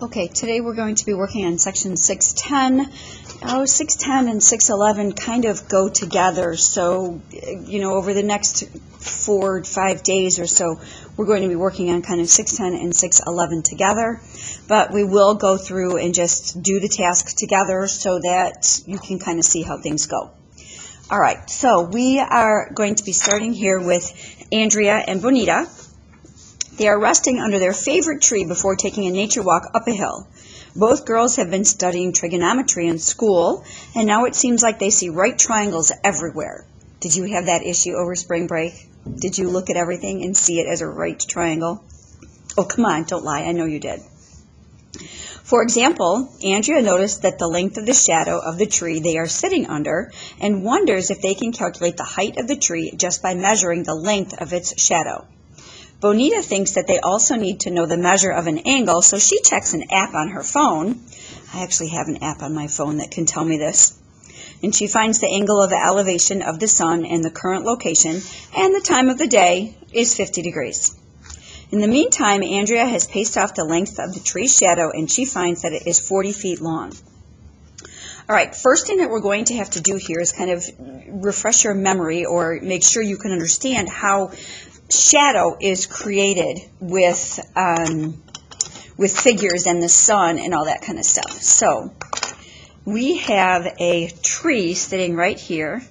Okay, today we're going to be working on section 610. 610 and 611 kind of go together, so, over the next 4 or 5 days or so, we're going to be working on kind of 610 and 611 together, but we will go through and just do the task together so that you can kind of see how things go. All right, so we are going to be starting here with Andrea and Bonita. They are resting under their favorite tree before taking a nature walk up a hill. Both girls have been studying trigonometry in school, and now it seems like they see right triangles everywhere. Did you have that issue over spring break? Did you look at everything and see it as a right triangle? Oh, come on, don't lie. I know you did. For example, Andrea noticed that the length of the shadow of the tree they are sitting under and wonders if they can calculate the height of the tree just by measuring the length of its shadow. Bonita thinks that they also need to know the measure of an angle, so she checks an app on her phone. I actually have an app on my phone that can tell me this. And she finds the angle of elevation of the sun and the current location, and the time of the day is 50 degrees. In the meantime, Andrea has paced off the length of the tree's shadow, and she finds that it is 40 feet long. All right, first thing that we're going to have to do here is kind of refresh your memory or make sure you can understand how shadow is created with figures and the sun and all that kind of stuff. So we have a tree sitting right here.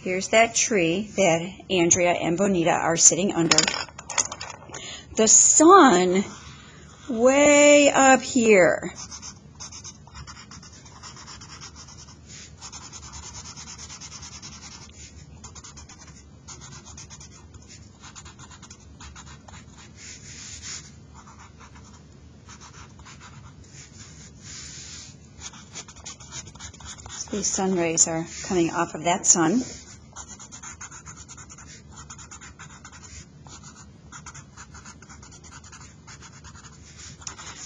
Here's that tree that Andrea and Bonita are sitting under. The sun way up here. So these sun rays are coming off of that sun.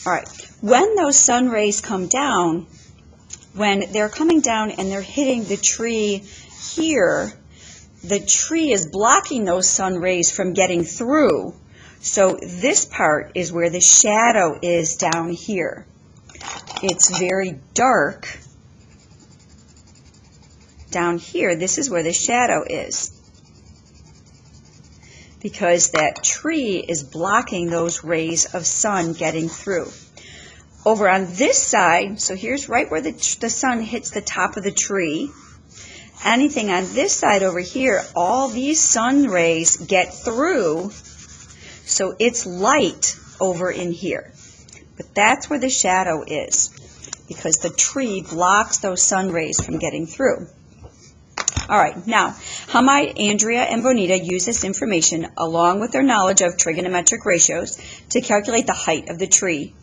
All right, when those sun rays come down, when they're coming down and they're hitting the tree here, the tree is blocking those sun rays from getting through. So this part is where the shadow is down here. It's very dark down here. This is where the shadow is, because that tree is blocking those rays of sun getting through. Over on this side, so here's right where the sun hits the top of the tree. Anything on this side over here, all these sun rays get through, so it's light over in here. But that's where the shadow is, because the tree blocks those sun rays from getting through. All right, now, how might Andrea and Bonita use this information along with their knowledge of trigonometric ratios to calculate the height of the tree?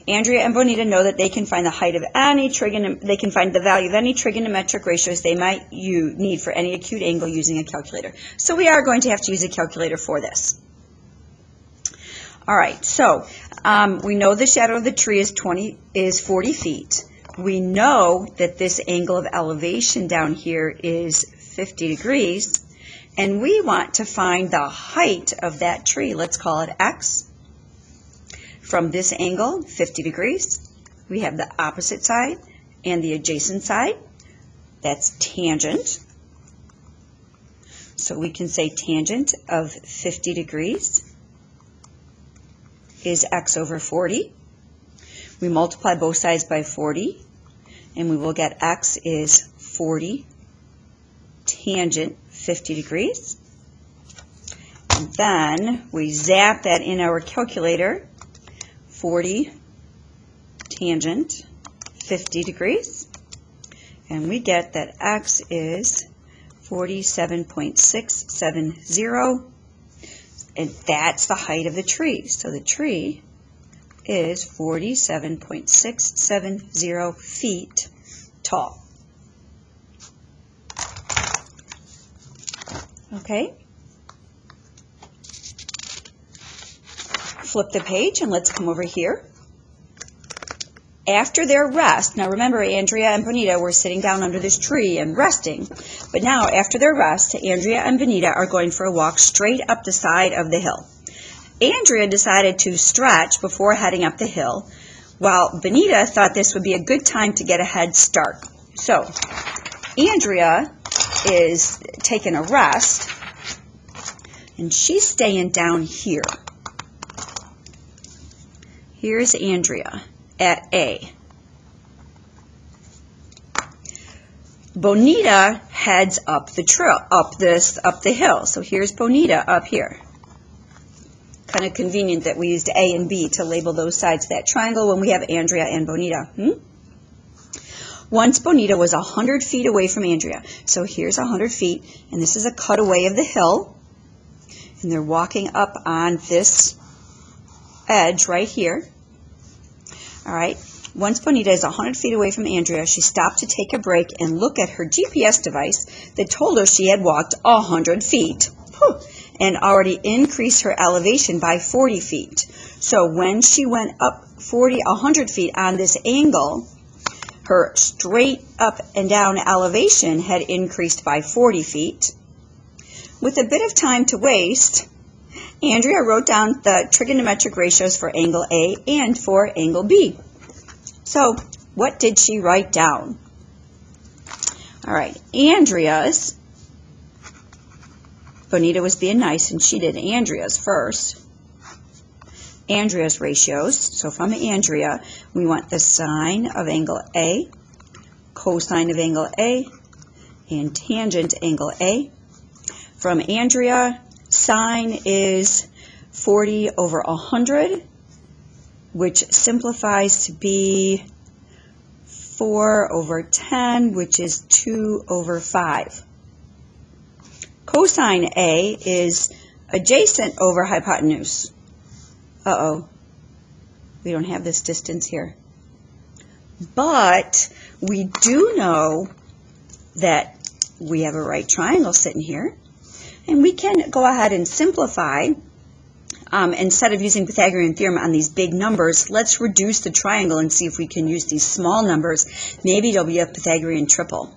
Andrea and Bonita know that they can find the height of any they can find the value of any trigonometric ratios they might need for any acute angle using a calculator. So we are going to have to use a calculator for this. All right, so we know the shadow of the tree is 40 feet. We know that this angle of elevation down here is 50 degrees, and we want to find the height of that tree. Let's call it x. From this angle, 50 degrees, we have the opposite side and the adjacent side. That's tangent. So we can say tangent of 50 degrees is x over 40. We multiply both sides by 40, and we will get x is 40 tangent 50 degrees. And then we zap that in our calculator, 40 tangent 50 degrees, and we get that x is 47.670, and that's the height of the tree. So the tree is 47.670 feet tall. Okay, flip the page and let's come over here. After their rest, now remember Andrea and Bonita were sitting down under this tree and resting, but now after their rest, Andrea and Bonita are going for a walk straight up the side of the hill. Andrea decided to stretch before heading up the hill, while Bonita thought this would be a good time to get a head start. So Andrea is taking a rest, and she's staying down here. Here's Andrea at A. Bonita heads up the trail, up the hill. So here's Bonita up here. Kind of convenient that we used A and B to label those sides of that triangle when we have Andrea and Bonita. Once Bonita was 100 feet away from Andrea. So here's 100 feet, and this is a cutaway of the hill. And they're walking up on this edge right here. All right. Once Bonita is 100 feet away from Andrea, she stopped to take a break and look at her GPS device that told her she had walked 100 feet and already increased her elevation by 40 feet. So when she went up 100 feet on this angle, her straight up and down elevation had increased by 40 feet. With a bit of time to waste, Andrea wrote down the trigonometric ratios for angle A and for angle B. So what did she write down? All right, Andrea's, Bonita was being nice and she did Andrea's first. Andrea's ratios. So from Andrea, we want the sine of angle A, cosine of angle A, and tangent angle A. From Andrea, sine is 40 over 100, which simplifies to be 4 over 10, which is 2 over 5. Cosine A is adjacent over hypotenuse. Uh-oh, we don't have this distance here. But we do know that we have a right triangle sitting here. And we can go ahead and simplify. Instead of using Pythagorean theorem on these big numbers, let's reduce the triangle and see if we can use these small numbers. Maybe it'll be a Pythagorean triple.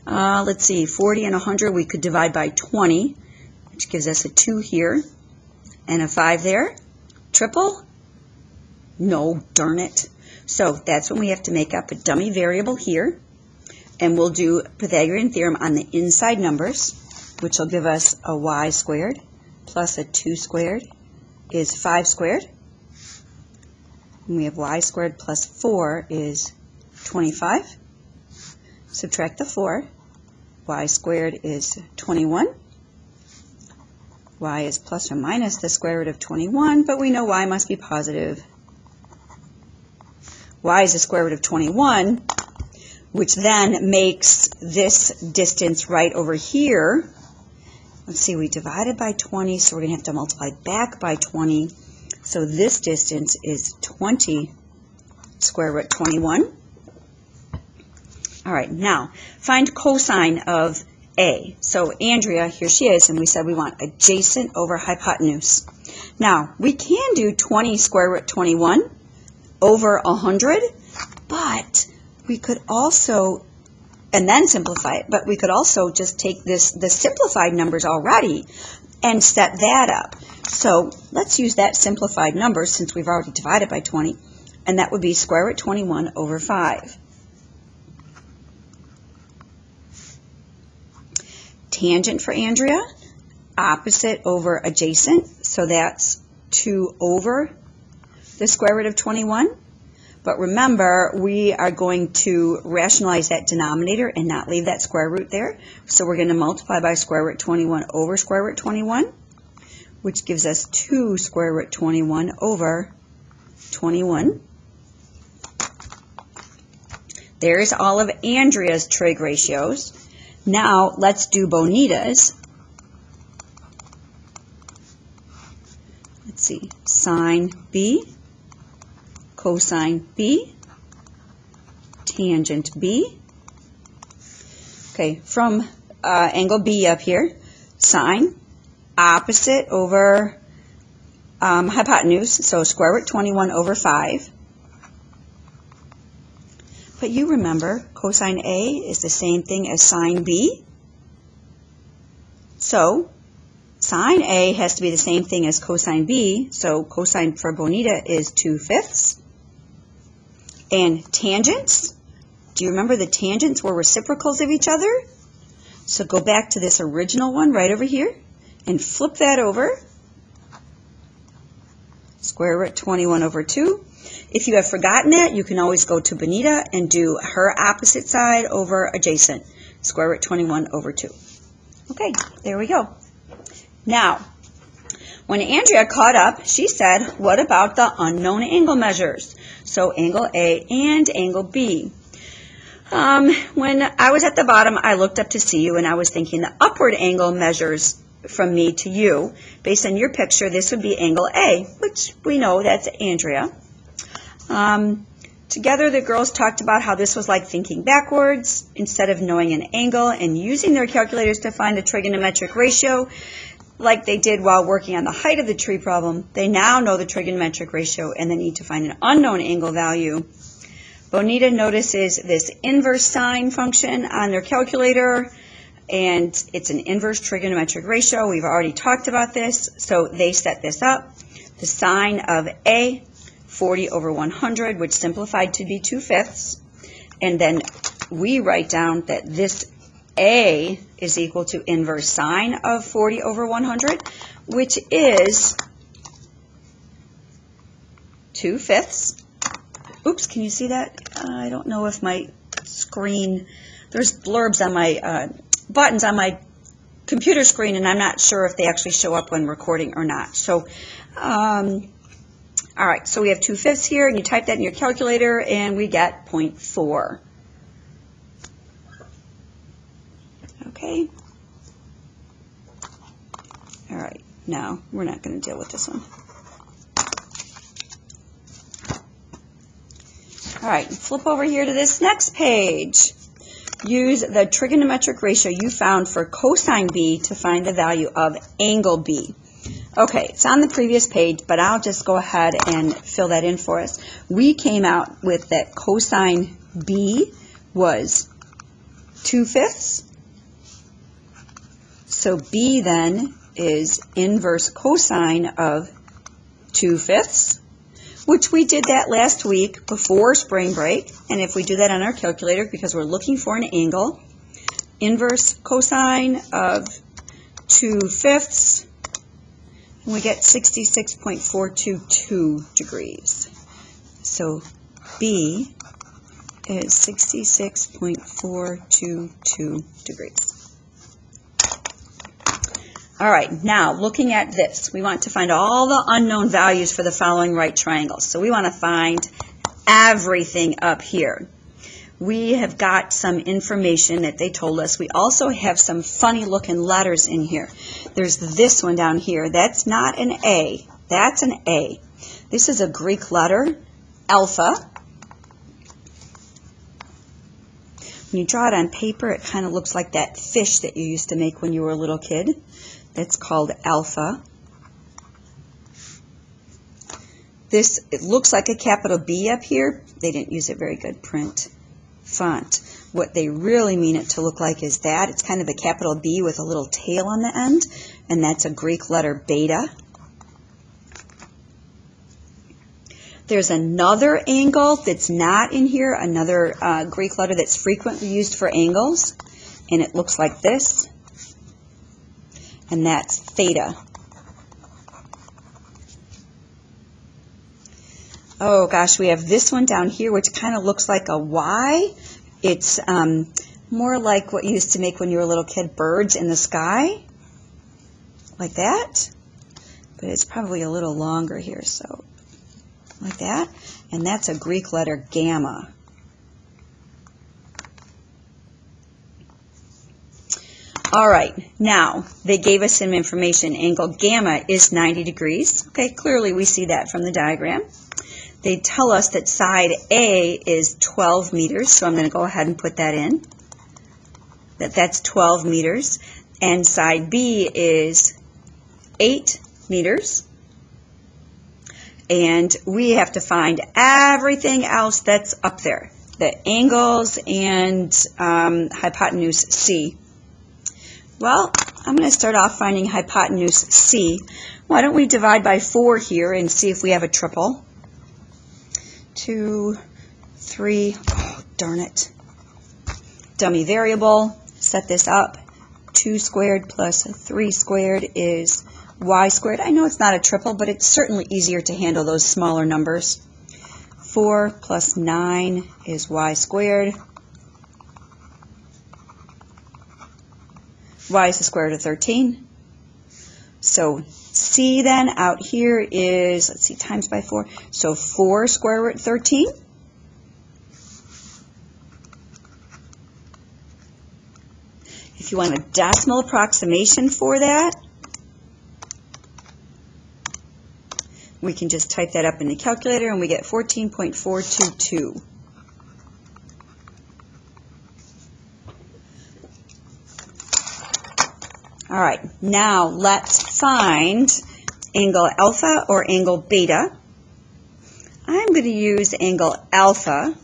Let's see, 40 and 100 we could divide by 20, which gives us a 2 here and a 5 there. Triple? No, darn it. So that's when we have to make up a dummy variable here. And we'll do Pythagorean theorem on the inside numbers, which will give us a y squared plus a 2 squared is 5 squared. And we have y squared plus 4 is 25. Subtract the 4. Y squared is 21. Y is plus or minus the square root of 21, but we know y must be positive. Y is the square root of 21, which then makes this distance right over here. Let's see, we divided by 20, so we're going to have to multiply back by 20. So this distance is 20 square root 21. All right, now find cosine of A. So Andrea, here she is, and we said we want adjacent over hypotenuse. Now, we can do 20 square root 21 over 100, but we could also, and then simplify it, but we could also just take the simplified numbers already and set that up. So let's use that simplified number since we've already divided by 20, and that would be square root 21 over 5. Tangent for Andrea, opposite over adjacent, so that's 2 over the square root of 21. But remember, we are going to rationalize that denominator and not leave that square root there. So we're going to multiply by square root 21 over square root 21, which gives us 2 square root 21 over 21. There's all of Andrea's trig ratios. Now let's do Bonita's. Let's see, sine B, cosine B, tangent B. Okay, from angle B up here, sine, opposite over hypotenuse, so square root 21 over 5. But you remember, cosine A is the same thing as sine B. So sine A has to be the same thing as cosine B, so cosine for Bonita is 2/5. And tangents, do you remember the tangents were reciprocals of each other? So go back to this original one right over here and flip that over. Square root 21 over 2. If you have forgotten that, you can always go to Bonita and do her opposite side over adjacent. Square root 21 over 2. Okay, there we go. Now, when Andrea caught up, she said, what about the unknown angle measures? So angle A and angle B. When I was at the bottom, I looked up to see you, and I was thinking the upward angle measures from me to you. Based on your picture, this would be angle A, which we know that's Andrea. Together, the girls talked about how this was like thinking backwards. Instead of knowing an angle and using their calculators to find a trigonometric ratio, like they did while working on the height of the tree problem, they now know the trigonometric ratio and they need to find an unknown angle value. Bonita notices this inverse sine function on their calculator, and it's an inverse trigonometric ratio. We've already talked about this, so they set this up. The sine of A, 40 over 100, which simplified to be 2/5. And then we write down that this A is equal to inverse sine of 40 over 100, which is 2/5. Oops, can you see that? I don't know if my screen, there's blurbs on my, buttons on my computer screen, and I'm not sure if they actually show up when recording or not. So, all right, so we have 2/5 here, and you type that in your calculator, and we get 0.4. Okay. All right, now we're not going to deal with this one. All right, flip over here to this next page. Use the trigonometric ratio you found for cosine B to find the value of angle B. Okay, it's on the previous page, but I'll just go ahead and fill that in for us. We came out with that cosine B was 2/5. So B then is inverse cosine of 2/5, which we did that last week before spring break. And if we do that on our calculator, because we're looking for an angle, inverse cosine of 2/5, and we get 66.422 degrees. So B is 66.422 degrees. All right, now looking at this, we want to find all the unknown values for the following right triangles. So we want to find everything up here. We have got some information that they told us. We also have some funny looking letters in here. There's this one down here. That's not an A. That's an A. This is a Greek letter, alpha. When you draw it on paper, it kind of looks like that fish that you used to make when you were a little kid. That's called alpha. This, it looks like a capital B up here. They didn't use a very good print font. What they really mean it to look like is that. It's kind of a capital B with a little tail on the end, and that's a Greek letter beta. There's another angle that's not in here, another Greek letter that's frequently used for angles, and it looks like this. And that's theta. Oh gosh, we have this one down here which kind of looks like a Y. It's more like what you used to make when you were a little kid, birds in the sky, like that. But it's probably a little longer here, so like that. And that's a Greek letter gamma. All right, now they gave us some information. Angle gamma is 90 degrees. Okay, clearly we see that from the diagram. They tell us that side A is 12 meters, so I'm going to go ahead and put that in. That's 12 meters. And side B is 8 meters. And we have to find everything else that's up there, the angles and hypotenuse C. Well, I'm going to start off finding hypotenuse C. Why don't we divide by 4 here and see if we have a triple? 2, 3, oh, darn it. Dummy variable, set this up. 2 squared plus 3 squared is y squared. I know it's not a triple, but it's certainly easier to handle those smaller numbers. 4 plus 9 is y squared. Y is the square root of 13. So C then out here is, let's see, times by 4. So 4 square root 13. If you want a decimal approximation for that, we can just type that up in the calculator and we get 14.422. All right, now let's find angle alpha or angle beta. I'm going to use angle alpha,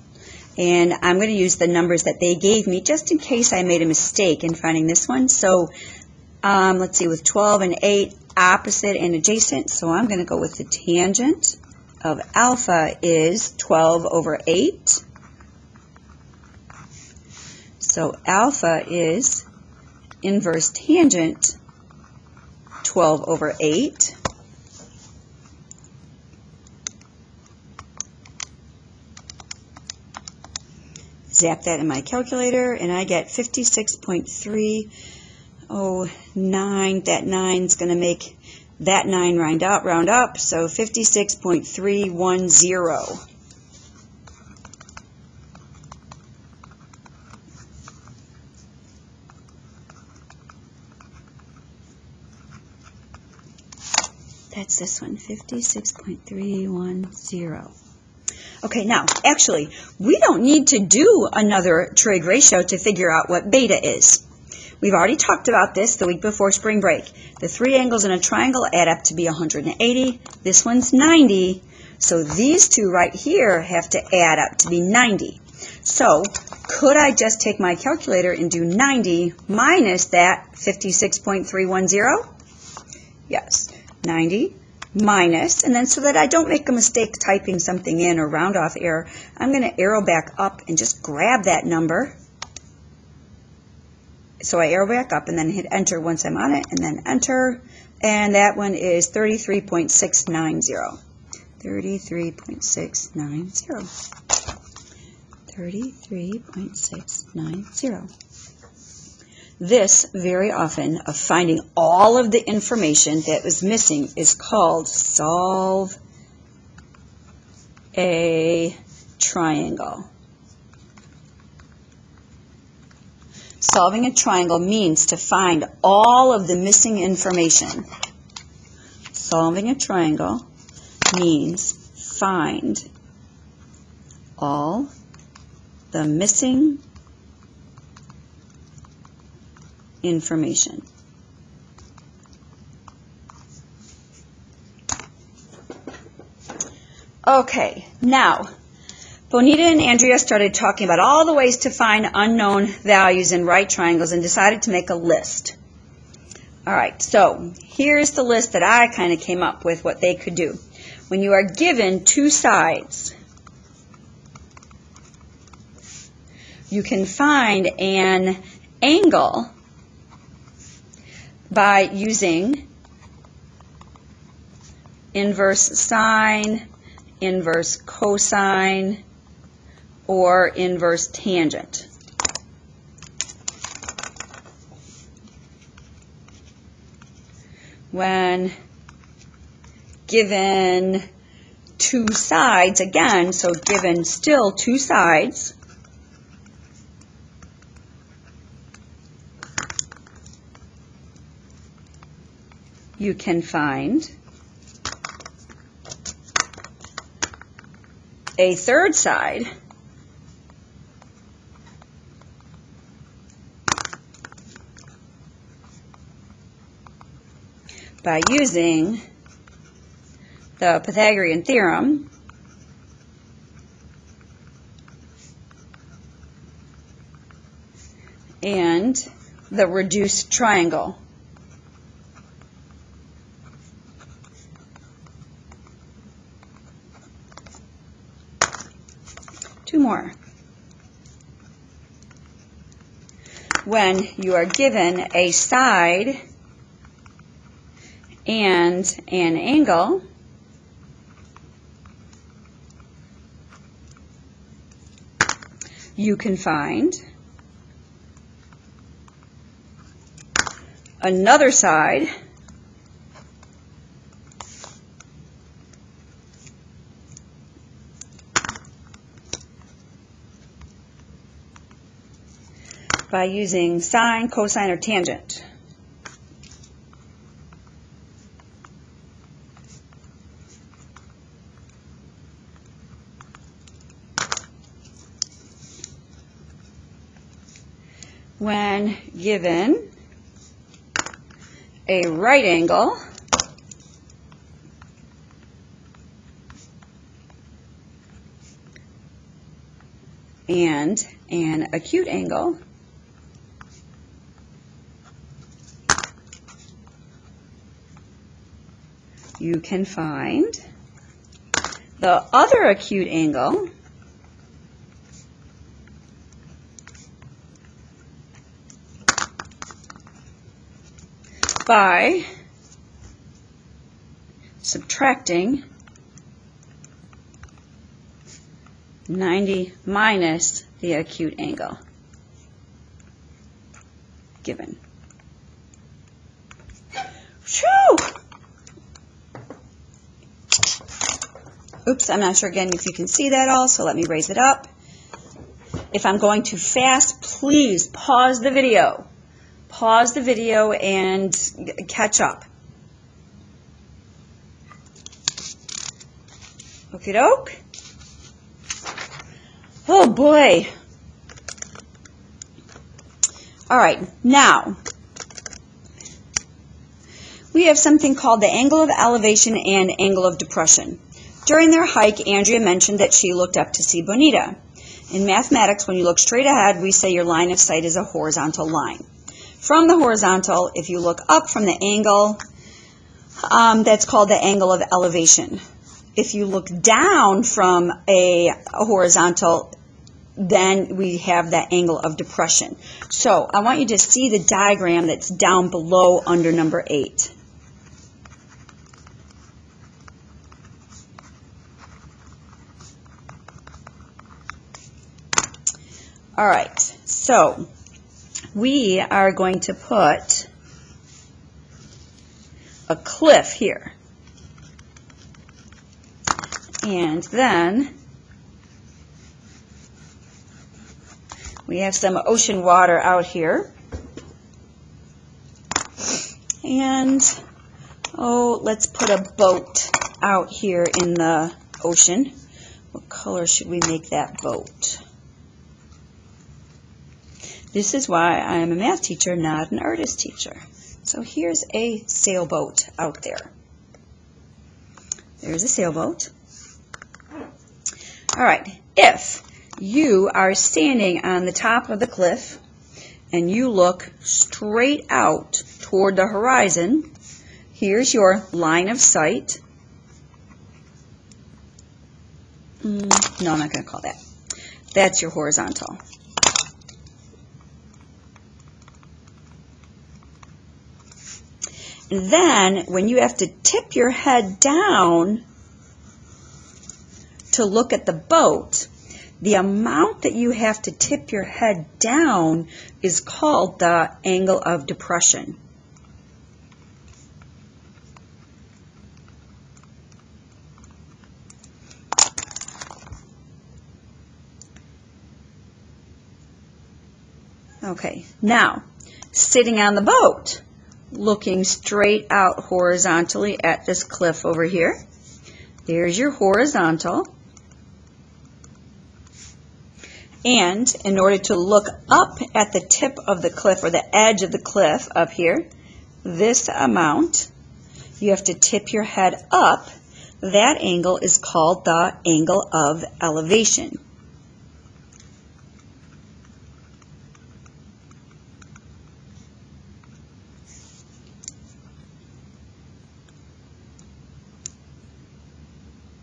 and I'm going to use the numbers that they gave me just in case I made a mistake in finding this one. So let's see, with 12 and 8, opposite and adjacent, so I'm going to go with the tangent of alpha is 12 over 8. So alpha is inverse tangent 12 over 8. Zap that in my calculator and I get 56.309. That 9's going to make that 9 round up, so 56.310. That's this one, 56.310. Okay, now, actually, we don't need to do another trig ratio to figure out what beta is. We've already talked about this the week before spring break. The 3 angles in a triangle add up to be 180. This one's 90. So these two right here have to add up to be 90. So could I just take my calculator and do 90 minus that 56.310? Yes. 90 minus, and then so that I don't make a mistake typing something in or round off error, I'm going to arrow back up and just grab that number. So I arrow back up and then hit enter once I'm on it, and then enter, and that one is 33.690. 33.690. 33.690. This, very often, of finding all of the information that was missing is called solve a triangle. Solving a triangle means to find all of the missing information. Solving a triangle means find all the missing information. Okay, now, Bonita and Andrea started talking about all the ways to find unknown values in right triangles and decided to make a list. All right, so here's the list that I kind of came up with what they could do. When you are given 2 sides, you can find an angle by using inverse sine, inverse cosine, or inverse tangent. When given 2 sides, again, so given still 2 sides, you can find a third side by using the Pythagorean theorem, and the reduced triangle. Two more. When you are given a side and an angle, you can find another side by using sine, cosine, or tangent. When given a right angle and an acute angle, you can find the other acute angle by subtracting 90 minus the acute angle given. Whew! Oops, I'm not sure again if you can see that all, so let me raise it up. If I'm going too fast, please pause the video. Pause the video and catch up. Okie doke. Oh boy. All right, now we have something called the angle of elevation and angle of depression. During their hike, Andrea mentioned that she looked up to see Bonita. In mathematics, when you look straight ahead, we say your line of sight is a horizontal line. From the horizontal, if you look up from the angle, that's called the angle of elevation. If you look down from a horizontal, then we have that angle of depression. So I want you to see the diagram that's down below under number 8. All right, so we are going to put a cliff here. And then we have some ocean water out here. And, let's put a boat out here in the ocean. What color should we make that boat? This is why I am a math teacher, not an artist teacher. So here's a sailboat out there. There's a sailboat. All right, if you are standing on the top of the cliff and you look straight out toward the horizon, here's your line of sight. No, I'm not going to call that. That's your horizontal. Then, when you have to tip your head down to look at the boat, the amount that you have to tip your head down is called the angle of depression. Okay, now, sitting on the boat, looking straight out horizontally at this cliff over here. There's your horizontal. And in order to look up at the tip of the cliff or the edge of the cliff up here, this amount, you have to tip your head up. that angle is called the angle of elevation.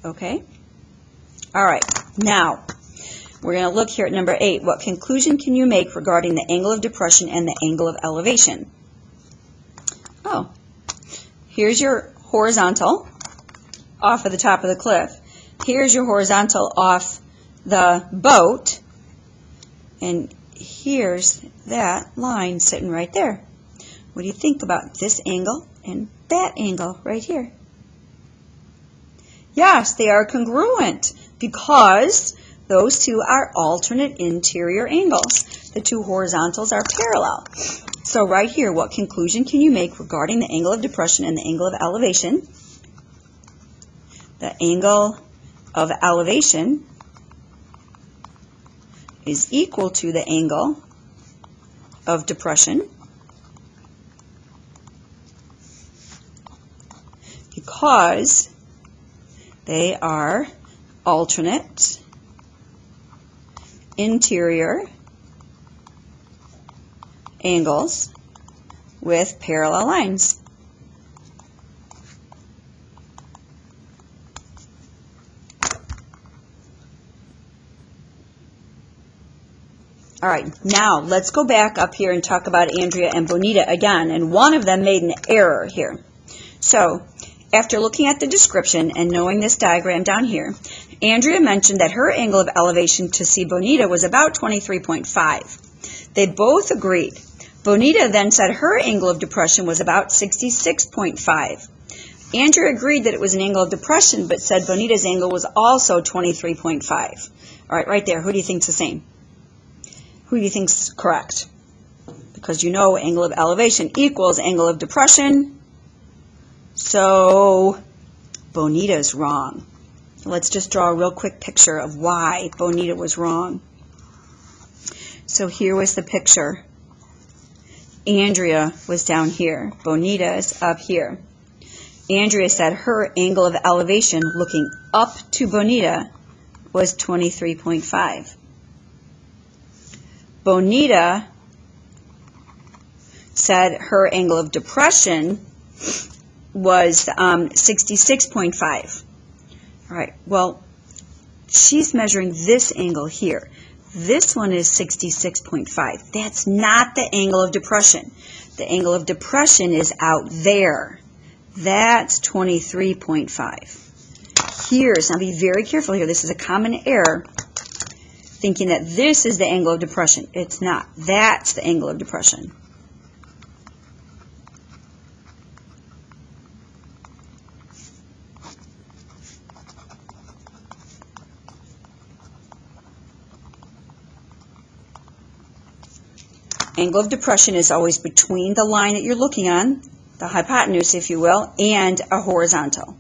Okay? All right. Now, we're going to look here at number 8. What conclusion can you make regarding the angle of depression and the angle of elevation? Oh, here's your horizontal off of the top of the cliff. Here's your horizontal off the boat. And here's that line sitting right there. What do you think about this angle and that angle right here? Yes, they are congruent because those two are alternate interior angles. The two horizontals are parallel. So right here, what conclusion can you make regarding the angle of depression and the angle of elevation? The angle of elevation is equal to the angle of depression because they are alternate interior angles with parallel lines. All right, now let's go back up here and talk about Andrea and Bonita again, and one of them made an error here. So, after looking at the description and knowing this diagram down here, Andrea mentioned that her angle of elevation to see Bonita was about 23.5. They both agreed. Bonita then said her angle of depression was about 66.5. Andrea agreed that it was an angle of depression, but said Bonita's angle was also 23.5. All right, right there, who do you think's the same? Who do you think's correct? Because you know angle of elevation equals angle of depression. So Bonita's wrong. Let's just draw a real quick picture of why Bonita was wrong. So here was the picture. Andrea was down here. Bonita is up here. Andrea said her angle of elevation looking up to Bonita was 23.5. Bonita said her angle of depression was 66.5. All right, well, she's measuring this angle here. This one is 66.5. That's not the angle of depression. The angle of depression is out there. That's 23.5. Here's, now be very careful here. This is a common error, thinking that this is the angle of depression. It's not. That's the angle of depression. Angle of depression is always between the line that you're looking on, the hypotenuse, if you will, and a horizontal,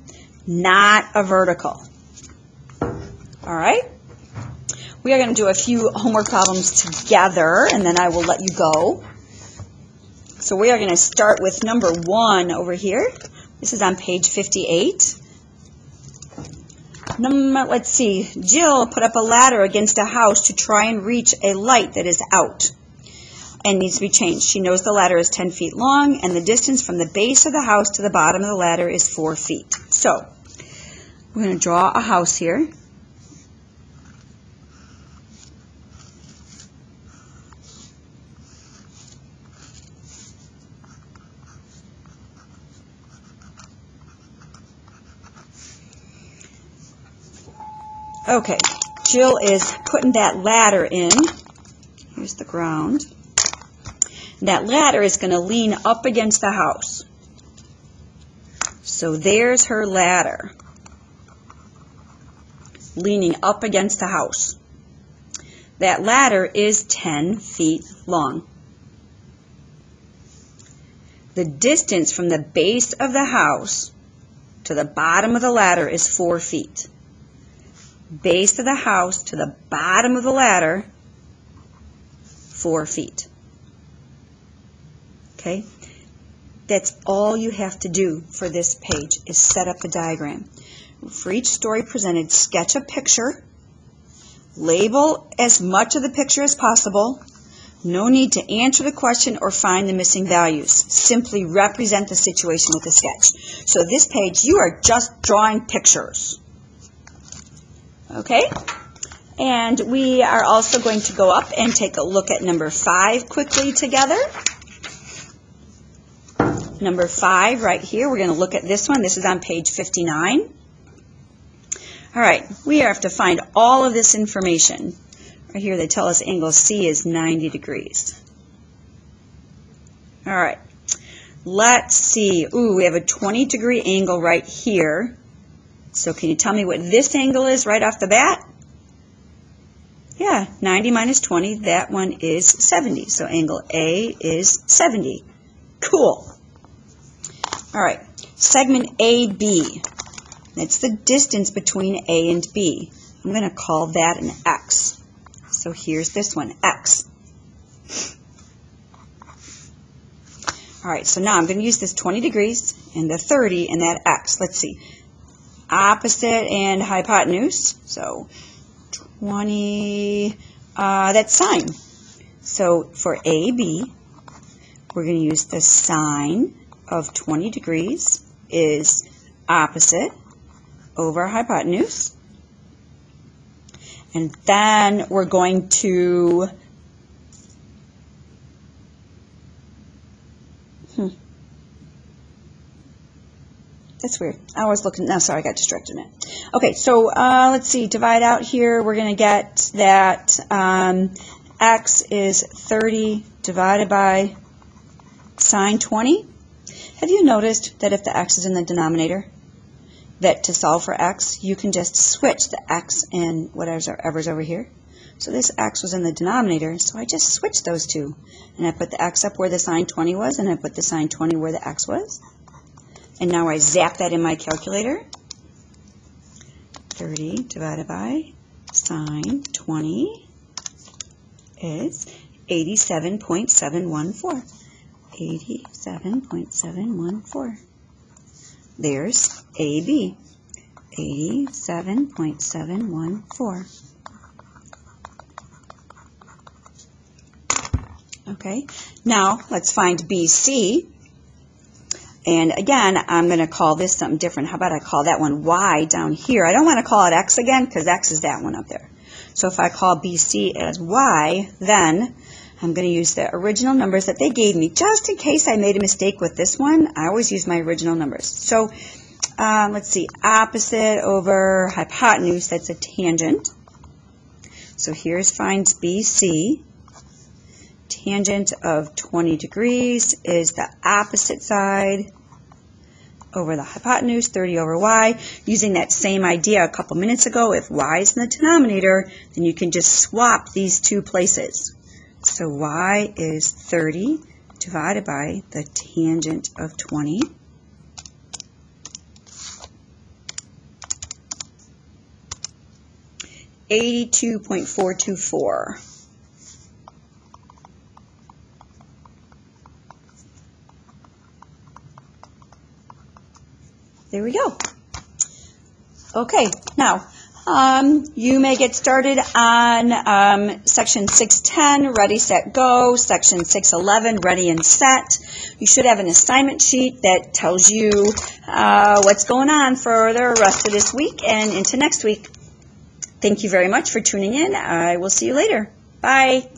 not a vertical. All right? We are going to do a few homework problems together, and then I will let you go. So we are going to start with number 1 over here. This is on page 58. Let's see. Jill put up a ladder against a house to try and reach a light that is out and needs to be changed. She knows the ladder is 10 feet long, and the distance from the base of the house to the bottom of the ladder is 4 feet. So we're going to draw a house here. Okay, Jill is putting that ladder in. Here's the ground. That ladder is going to lean up against the house. So there's her ladder, leaning up against the house. That ladder is 10 feet long. The distance from the base of the house to the bottom of the ladder is 4 feet. Base of the house to the bottom of the ladder, 4 feet. Okay? That's all you have to do for this page is set up the diagram. For each story presented, sketch a picture. Label as much of the picture as possible. No need to answer the question or find the missing values. Simply represent the situation with a sketch. So this page, you are just drawing pictures. Okay? And we are also going to go up and take a look at number 5 quickly together. Number 5 right here, we're going to look at this one. This is on page 59. All right, we have to find all of this information. Right here they tell us angle C is 90 degrees. All right, let's see. Ooh, we have a 20-degree angle right here. So can you tell me what this angle is right off the bat? Yeah, 90 minus 20, that one is 70. So angle A is 70. Cool. All right, segment AB. That's the distance between A and B. I'm going to call that an X. So here's this one, X. All right, so now I'm going to use this 20 degrees and the 30 and that X. Let's see. Opposite and hypotenuse. So 20, that's sine. So for AB, we're going to use the sine of 20 degrees is opposite over hypotenuse. And then we're going to, that's weird. I was looking, no, sorry, I got distracted a minute. Okay, so let's see, divide out here. We're going to get that X is 30 divided by sine 20. Have you noticed that if the X is in the denominator, that to solve for X, you can just switch the X and whatever's over here? So this X was in the denominator, so I just switched those two. And I put the X up where the sine 20 was, and I put the sine 20 where the X was. And now I zap that in my calculator. 30 divided by sine 20 is 87.714. 87.714. There's AB, 87.714. Okay, now let's find BC. And again, I'm going to call this something different. How about I call that one Y down here? I don't want to call it X again because X is that one up there. So if I call BC as Y, then I'm going to use the original numbers that they gave me. Just in case I made a mistake with this one, I always use my original numbers. So let's see, opposite over hypotenuse, that's a tangent. So here's finds BC. Tangent of 20 degrees is the opposite side over the hypotenuse, 30 over y. Using that same idea a couple minutes ago, if y is in the denominator, then you can just swap these two places. So y is 30 divided by the tangent of 20. $82.424. There we go. Okay, now you may get started on section 610, ready, set, go, section 611, ready and set. You should have an assignment sheet that tells you what's going on for the rest of this week and into next week. Thank you very much for tuning in. I will see you later. Bye.